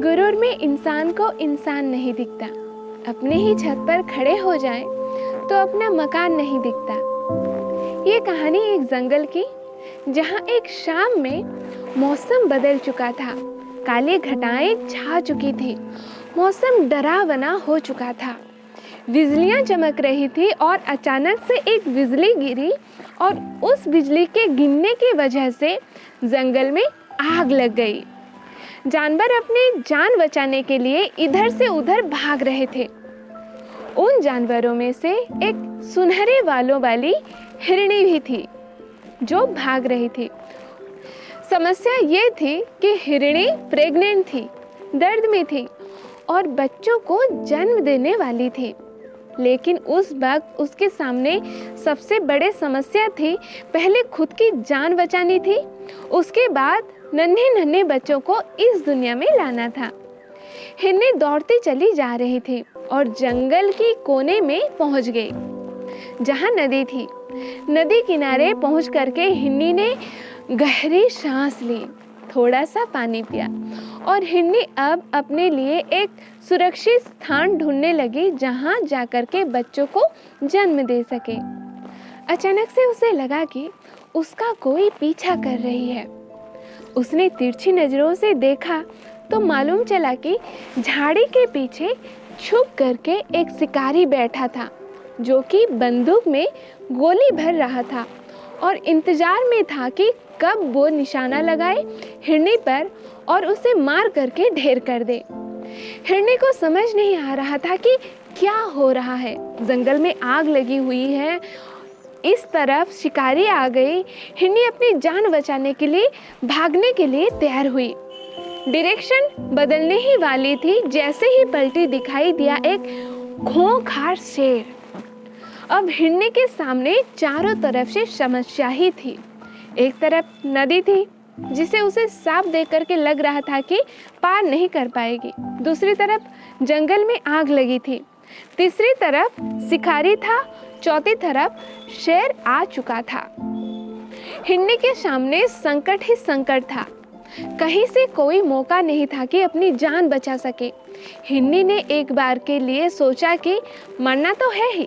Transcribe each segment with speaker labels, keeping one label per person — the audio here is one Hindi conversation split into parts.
Speaker 1: गुरूर में इंसान को इंसान नहीं दिखता। अपने ही छत पर खड़े हो जाएं तो अपना मकान नहीं दिखता। ये कहानी एक जंगल की, जहाँ एक शाम में मौसम बदल चुका था। काली घटाएं छा चुकी थी। मौसम डरावना हो चुका था। बिजलियां चमक रही थी और अचानक से एक बिजली गिरी और उस बिजली के गिरने की वजह से जंगल में आग लग गई। जानवर अपनी जान बचाने के लिए इधर से उधर भाग रहे थे। उन जानवरों में से एक सुनहरे बालों वाली हिरनी भी थी जो भाग रही थी। समस्या ये थी कि हिरनी प्रेग्नेंट थी, दर्द में थी और बच्चों को जन्म देने वाली थी। लेकिन उस वक्त उसके सामने सबसे बड़ी समस्या थी, पहले खुद की जान बचानी थी, उसके बाद नन्हे नन्हे बच्चों को इस दुनिया में लाना था। हिरनी दौड़ती चली जा रही थी और जंगल की कोने में पहुंच गई जहां नदी थी। नदी किनारे पहुंच करके हिरनी ने गहरी सांस ली, थोड़ा सा पानी पिया और हिरनी अब अपने लिए एक सुरक्षित स्थान ढूंढने लगी जहां जाकर के बच्चों को जन्म दे सके। अचानक से उसे लगा कि उसका कोई पीछा कर रही है। उसने तिरछी नजरों से देखा तो मालूम चला कि झाड़ी के पीछे छुप करके एक शिकारी बैठा था जो कि बंदूक में गोली भर रहा था और इंतजार में था कि कब वो निशाना लगाए हिरनी पर और उसे मार करके ढेर कर दे। हिरनी को समझ नहीं आ रहा था कि क्या हो रहा है। जंगल में आग लगी हुई है, इस तरफ शिकारी आ गई। हिरनी अपनी जान बचाने के लिए भागने के लिए तैयार हुई। डायरेक्शन बदलने ही वाली थी, जैसे ही पलटी दिखाई दिया एक खूंखार शेर। अब हिरनी के सामने चारों तरफ से समस्या ही थी। एक तरफ नदी थी जिसे उसे साफ देख करके लग रहा था कि पार नहीं कर पाएगी। दूसरी तरफ जंगल में आग लगी थी। तीसरी तरफ शिकारी था। चौथी तरफ शेर आ चुका था। हिरनी के सामने संकट ही संकट था। कहीं से कोई मौका नहीं था कि अपनी जान बचा सके। हिरनी ने एक बार के लिए सोचा कि मरना तो है ही,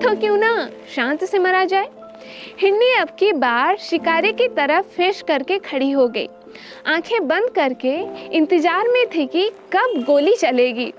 Speaker 1: तो क्यों ना शांत से मरा जाए। हिरनी अब की बार शिकारी की तरफ फेस करके खड़ी हो गई, आंखें बंद करके इंतजार में थी कि कब गोली चलेगी।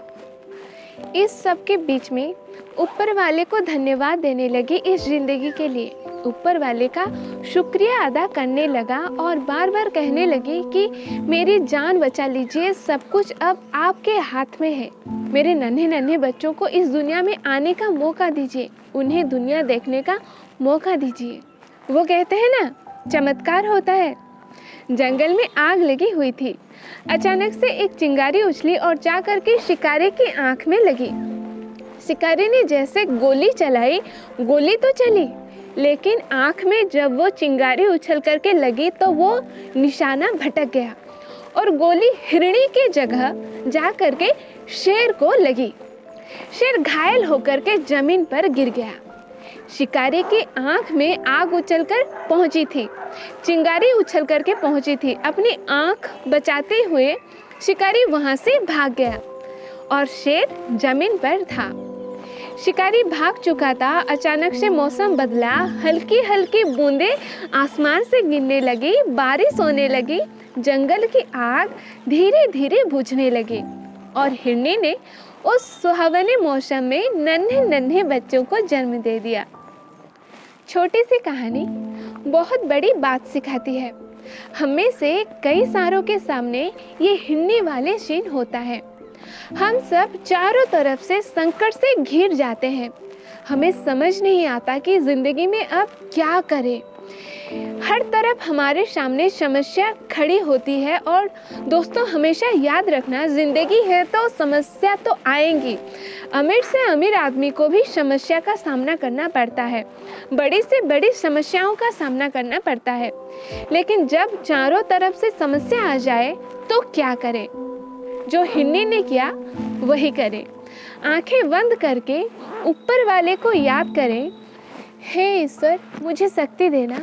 Speaker 1: इस सब के बीच में ऊपर वाले को धन्यवाद देने लगी इस जिंदगी के लिए। ऊपर वाले का शुक्रिया अदा करने लगा और बार बार कहने लगी कि मेरी जान बचा लीजिए, सब कुछ अब आपके हाथ में है। मेरे नन्हे नन्हे बच्चों को इस दुनिया में आने का मौका दीजिए, उन्हें दुनिया देखने का मौका दीजिए। वो कहते हैं ना, चमत्कार होता है। जंगल में आग लगी हुई थी। अचानक से एक चिंगारी उछली और जाकर के शिकारी की आंख में लगी। शिकारी ने जैसे गोली चलाई, गोली तो चली, लेकिन आंख में जब वो चिंगारी उछल करके लगी तो वो निशाना भटक गया और गोली हिरनी के जगह जा करके शेर को लगी। शेर घायल होकर के जमीन पर गिर गया। शिकारी की आंख में आग उछलकर पहुंची थी, चिंगारी उछल करके पहुंची थी। अपनी आंख बचाते हुए शिकारी वहां से भाग गया और शेर जमीन पर था। शिकारी भाग चुका था। अचानक से मौसम बदला, हल्की हल्की बूंदें आसमान से गिरने लगी, बारिश होने लगी। जंगल की आग धीरे धीरे बुझने लगी और हिरनी ने उस सुहावने मौसम में नन्हे नन्हे बच्चों को जन्म दे दिया। छोटी सी कहानी बहुत बड़ी बात सिखाती है। हमें से कई सारों के सामने ये हिरनी वाले सीन होता है। हम सब चारों तरफ से संकट से घिर जाते हैं। हमें समझ नहीं आता कि जिंदगी में अब क्या करें। हर तरफ हमारे सामने समस्या खड़ी होती है और दोस्तों, हमेशा याद रखना, जिंदगी है तो समस्या तो आएंगी। अमीर से अमीर आदमी को भी समस्या का सामना करना पड़ता है, बड़ी से बड़ी समस्याओं का सामना करना पड़ता है। लेकिन जब चारों तरफ से समस्या आ जाए तो क्या करें? जो हिरनी ने किया वही करें। आंखें बंद करके ऊपर वाले को याद करें, हे ईश्वर, मुझे शक्ति देना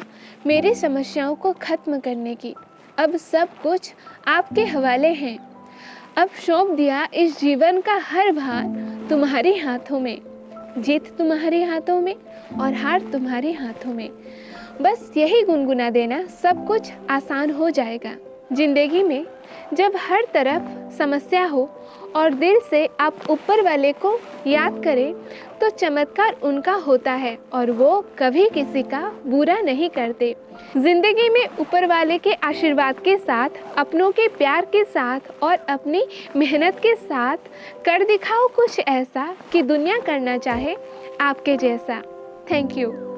Speaker 1: मेरी समस्याओं को खत्म करने की। अब सब कुछ आपके हवाले हैं। अब सौंप दिया इस जीवन का हर भार तुम्हारे हाथों में। जीत तुम्हारे हाथों में और हार तुम्हारे हाथों में। बस यही गुनगुना देना, सब कुछ आसान हो जाएगा। जिंदगी में जब हर तरफ समस्या हो और दिल से आप ऊपर वाले को याद करें तो चमत्कार उनका होता है और वो कभी किसी का बुरा नहीं करते। जिंदगी में ऊपर वाले के आशीर्वाद के साथ, अपनों के प्यार के साथ और अपनी मेहनत के साथ कर दिखाओ कुछ ऐसा कि दुनिया करना चाहे आपके जैसा। Thank you.